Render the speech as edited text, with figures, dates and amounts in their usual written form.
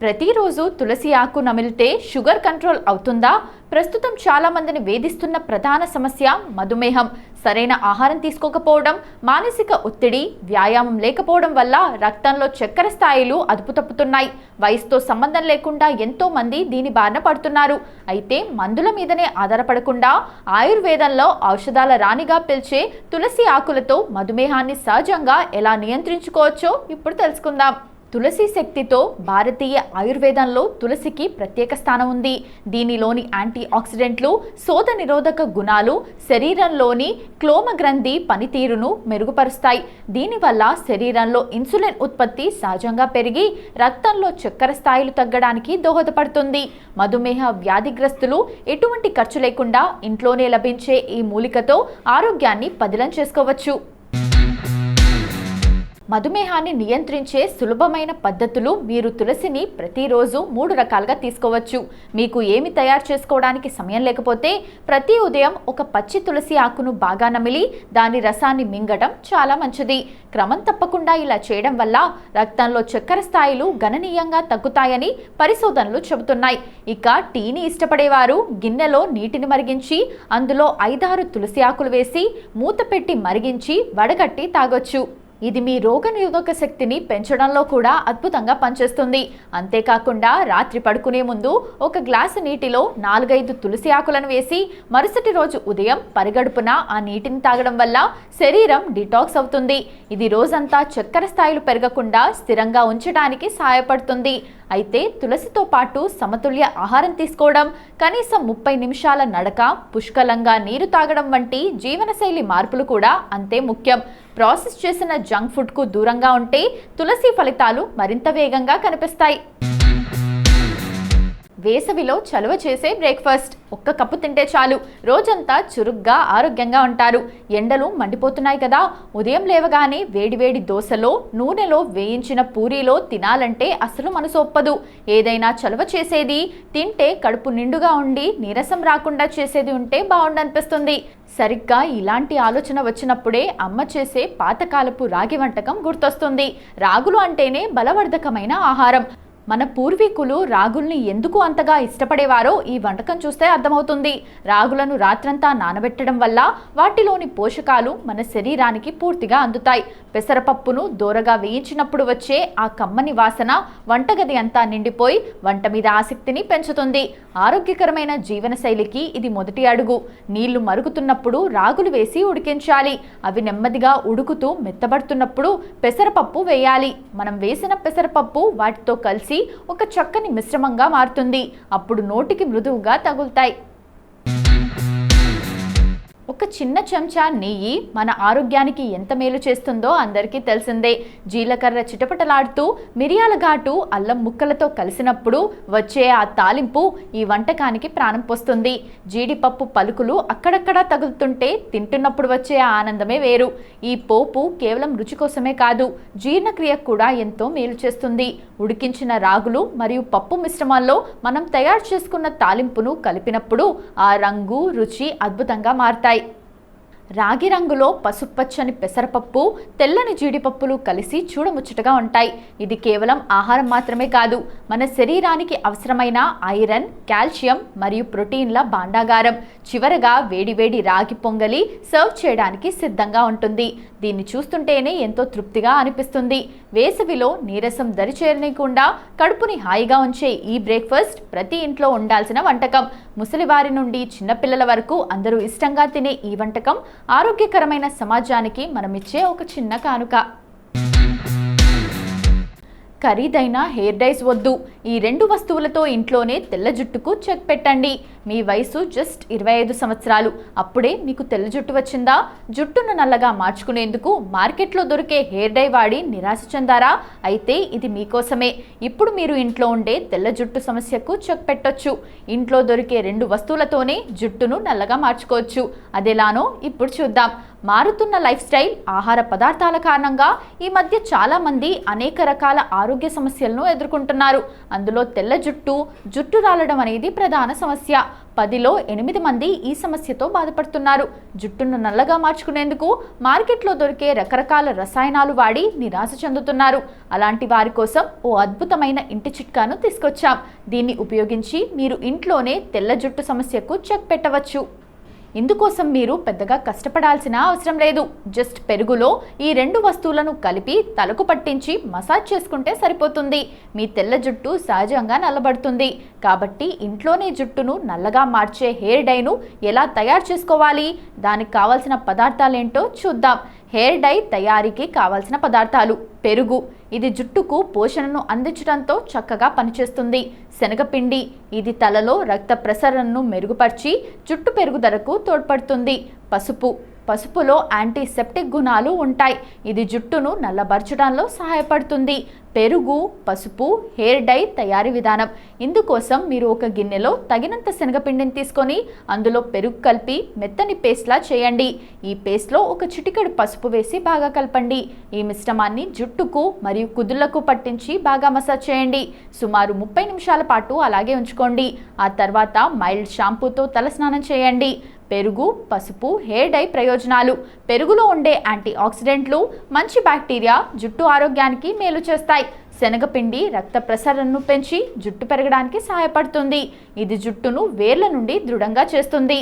ప్రతిరోజు తులసి ఆకు నమిలితే sugar control అవుతుందా? ప్రస్తుతం చాలా మందిని వేధిస్తున్న ప్రధాన సమస్య మధుమేహం. సరైన ఆహారం తీసుకోకపోవడం, మానసిక ఒత్తిడి, వ్యాయామం లేకపోవడం వల్ల రక్తంలో చక్కెర స్థాయిలు అదుపు తప్పుతున్నాయి. వయసుతో సంబంధం లేకుండా ఎంతో మంది దీని బారిన పడుతున్నారు. అయితే మందుల మీదనే ఆధారపడకుండా ఆయుర్వేదంలో ఔషధాల రాణిగా పిలిచే తులసి ఆకులతో మధుమేహాన్ని సహజంగా ఎలా నియంత్రించుకోవచ్చో ఇప్పుడు తెలుసుకుందాం. తులసి శక్తితో భారతీయ ఆయుర్వేదంలో తులసికి ప్రత్యేక స్థానం ఉంది. దీనిలోని యాంటీ ఆక్సిడెంట్లు, శోథ నిరోధక గుణాలు శరీరంలోని క్లోమ గ్రంథి పనితీరును మెరుగుపరుస్తాయి. దీనివల్ల శరీరంలో ఇన్సులిన్ ఉత్పత్తి సహజంగా పెరిగి రక్తంలో చక్కెర స్థాయిలు తగ్గడానికి దోహదపడుతుంది. మధుమేహ వ్యాధిగ్రస్తులు ఎటువంటి ఖర్చు లేకుండా ఇంట్లోనే లభించే ఈ మూలికతో ఆరోగ్యాన్ని పదిలం చేసుకోవచ్చు. మధుమేహాన్ని నియంత్రించే సులభమైన పద్ధతులు. మీరు తులసిని ప్రతిరోజు 3 రకాలుగా తీసుకోవచ్చు. మీకు ఏమి తయారు చేసుకోవడానికి సమయం లేకపోతే ప్రతి ఉదయం ఒక పచ్చి తులసి ఆకును బాగా నమిలి దాని రసాన్ని మింగడం చాలా మంచిది. క్రమం తప్పకుండా ఇలా చేయడం వల్ల రక్తంలో చక్కెర స్థాయిలు గణనీయంగా తగ్గుతాయని పరిశోధనలు చెబుతున్నాయి. ఇక టీని ఇష్టపడేవారు గిన్నెలో నీటిని మరిగించి అందులో 5-6 తులసి ఆకులు వేసి మూత పెట్టి మరిగించి వడగట్టి తాగొచ్చు. ఇది మీ రోగనిరోధక శక్తిని పెంచడంలో కూడా అద్భుతంగా పనిచేస్తుంది. అంతేకాకుండా రాత్రి పడుకునే ముందు ఒక గ్లాసు నీటిలో 4-5 తులసి ఆకులను వేసి మరుసటి రోజు ఉదయం పరిగడుపున ఆ నీటిని తాగడం వల్ల శరీరం డిటాక్స్ అవుతుంది. ఇది రోజంతా చక్కెర స్థాయిలు పెరగకుండా స్థిరంగా ఉంచడానికి సహాయపడుతుంది. అయితే తులసితో పాటు సమతుల్య ఆహారం తీసుకోవడం, కనీసం 30 నిమిషాల నడక, పుష్కలంగా నీరు తాగడం వంటి జీవనశైలి మార్పులు కూడా అంతే ముఖ్యం. ప్రాసెస్ చేసిన జంక్ ఫుడ్కు దూరంగా ఉంటే తులసి ఫలితాలు మరింత వేగంగా కనిపిస్తాయి. వేసవిలో చలువ చేసే బ్రేక్ఫాస్ట్. 1 కప్పు తింటే చాలు, రోజంతా చురుగ్గా ఆరోగ్యంగా ఉంటారు. ఎండలు మండిపోతున్నాయి కదా, ఉదయం లేవగానే వేడివేడి దోశలో, నూనెలో వేయించిన పూరీలో తినాలంటే అసలు మనసు ఒప్పదు. ఏదైనా చలువ చేసేది తింటే కడుపు నిండుగా ఉండి నీరసం రాకుండా చేసేది ఉంటే బాగుండనిపిస్తుంది. సరిగ్గా ఇలాంటి ఆలోచన వచ్చినప్పుడే అమ్మ చేసే పాతకాలపు రాగి వంటకం గుర్తొస్తుంది. రాగులు అంటేనే బలవర్ధకమైన ఆహారం. మన పూర్వీకులు రాగుల్ని ఎందుకు అంతగా ఇష్టపడేవారో ఈ వంటకం చూస్తే అర్థమవుతుంది. రాగులను రాత్రంతా నానబెట్టడం వల్ల వాటిలోని పోషకాలు మన శరీరానికి పూర్తిగా అందుతాయి. పెసరపప్పును దోరగా వేయించినప్పుడు వచ్చే ఆ కమ్మని వాసన వంటగది అంతా నిండిపోయి వంట మీద ఆసక్తిని పెంచుతుంది. ఆరోగ్యకరమైన జీవనశైలికి ఇది మొదటి అడుగు. నీళ్లు మరుగుతున్నప్పుడు రాగులు వేసి ఉడికించాలి. అవి నెమ్మదిగా ఉడుకుతూ మెత్తబడుతున్నప్పుడు పెసరపప్పు వేయాలి. మనం వేసిన పెసరపప్పు వాటితో కలిసి ఒక చక్కని మిశ్రమంగా మారుతుంది. అప్పుడు నోటికి మృదువుగా తగులుతాయి. ఒక చిన్న చెంచా నెయ్యి మన ఆరోగ్యానికి ఎంత మేలు చేస్తుందో అందరికీ తెలిసిందే. జీలకర్ర చిటపటలాడుతూ మిరియాల ఘాటు అల్లం ముక్కలతో కలిసినప్పుడు వచ్చే ఆ తాలింపు ఈ వంటకానికి ప్రాణం పోస్తుంది. జీడిపప్పు పలుకులు అక్కడక్కడా తగులుతుంటే తింటున్నప్పుడు వచ్చే ఆ ఆనందమే వేరు. ఈ పోపు కేవలం రుచి కోసమే కాదు, జీర్ణక్రియకు కూడా ఎంతో మేలు చేస్తుంది. ఉడికించిన రాగులు మరియు పప్పు మిశ్రమాల్లో మనం తయారు చేసుకున్న తాలింపును కలిపినప్పుడు ఆ రంగు, రుచి అద్భుతంగా మారతాయి. రాగి రంగులో పసుపచ్చని పెసరపప్పు, తెల్లని జీడిపప్పులు కలిసి చూడముచ్చటగా ఉంటాయి. ఇది కేవలం ఆహారం మాత్రమే కాదు, మన శరీరానికి అవసరమైన ఐరన్, కాల్షియం మరియు ప్రోటీన్ల భాండాగారం. చివరగా వేడివేడి రాగి పొంగలి సర్వ్ చేయడానికి సిద్ధంగా ఉంటుంది. దీన్ని చూస్తుంటేనే ఎంతో తృప్తిగా అనిపిస్తుంది. వేసవిలో నీరసం దరిచేరనీయకుండా కడుపుని హాయిగా ఉంచే ఈ బ్రేక్ఫాస్ట్ ప్రతి ఇంట్లో ఉండాల్సిన వంటకం. ముసలివారి నుండి చిన్నపిల్లల వరకు అందరూ ఇష్టంగా తినే ఈ వంటకం ఆరోగ్యకరమైన సమాజానికి మనమిచ్చే ఒక చిన్న కానుక. ఖరీదైన హెయిర్ డైస్ వద్దు. ఈ 2 వస్తువులతో ఇంట్లోనే తెల్ల జుట్టుకు చెక్ పెట్టండి. మీ వయసు జస్ట్ 25 సంవత్సరాలు. అప్పుడే మీకు తెల్ల జుట్టు వచ్చిందా? జుట్టును నల్లగా మార్చుకునేందుకు మార్కెట్లో దొరికే హెయిర్ డై వాడి నిరాశ చెందారా? అయితే ఇది మీకోసమే. ఇప్పుడు మీరు ఇంట్లో ఉండే తెల్ల జుట్టు సమస్యకు చెక్ పెట్టొచ్చు. ఇంట్లో దొరికే 2 వస్తువులతోనే జుట్టును నల్లగా మార్చుకోవచ్చు. అదెలానో ఇప్పుడు చూద్దాం. మారుతున్న లైఫ్ స్టైల్, ఆహార పదార్థాల కారణంగా ఈ మధ్య చాలా మంది అనేక రకాల ఆరోగ్య సమస్యలను ఎదుర్కొంటున్నారు. అందులో తెల్ల జుట్టు రాలడం అనేది ప్రధాన సమస్య. 10లో 8 మంది ఈ సమస్యతో బాధపడుతున్నారు. జుట్టును నల్లగా మార్చుకునేందుకు మార్కెట్లో దొరికే రకరకాల రసాయనాలు వాడి నిరాశ చెందుతున్నారు. అలాంటి వారి కోసం ఓ అద్భుతమైన ఇంటి చిట్కాను తీసుకొచ్చాం. దీన్ని ఉపయోగించి మీరు ఇంట్లోనే తెల్ల జుట్టు సమస్యకు చెక్ పెట్టవచ్చు. ఇందుకోసం మీరు పెద్దగా కష్టపడాల్సిన అవసరం లేదు. జస్ట్ పెరుగులో ఈ 2 వస్తువులను కలిపి తలకు పట్టించి మసాజ్ చేసుకుంటే సరిపోతుంది. మీ తెల్ల జుట్టు సహజంగా నల్లబడుతుంది. కాబట్టి ఇంట్లోనే జుట్టును నల్లగా మార్చే హెయిర్ డైను ఎలా తయారు చేసుకోవాలి, దానికి కావాల్సిన పదార్థాలేంటో చూద్దాం. హెయిర్ డై తయారీకి కావాల్సిన పదార్థాలు: పెరుగు, ఇది జుట్టుకు పోషణను అందించడంతో చక్కగా పనిచేస్తుంది. శనగపిండి, ఇది తలలో రక్త ప్రసరణను మెరుగుపరిచి జుట్టు పెరుగుదలకు తోడ్పడుతుంది. పసుపులో యాంటీసెప్టిక్ గుణాలు ఉంటాయి. ఇది జుట్టును నల్లబరచడంలో సహాయపడుతుంది. పెరుగు, పసుపు, హెయిర్ డై తయారీ విధానం: ఇందుకోసం మీరు ఒక గిన్నెలో తగినంత శనగపిండిని తీసుకొని అందులో పెరుగు కలిపి మెత్తని పేస్ట్లా చేయండి. ఈ పేస్ట్లో ఒక చిటికెడు పసుపు వేసి బాగా కలపండి. ఈ మిశ్రమాన్ని జుట్టుకు మరియు కుదుళ్లకు పట్టించి బాగా మసాజ్ చేయండి. సుమారు 30 నిమిషాల పాటు అలాగే ఉంచుకోండి. ఆ తర్వాత మైల్డ్ షాంపూతో తలస్నానం చేయండి. పెరుగు, పసుపు, హెయిర్ డై ప్రయోజనాలు: పెరుగులో ఉండే యాంటీ ఆక్సిడెంట్లు మంచి బ్యాక్టీరియా జుట్టు ఆరోగ్యానికి మేలు చేస్తాయి. శనగపిండి రక్త ప్రసరణను పెంచి జుట్టు పెరగడానికి సహాయపడుతుంది. ఇది జుట్టును వేర్ల నుండి దృఢంగా చేస్తుంది.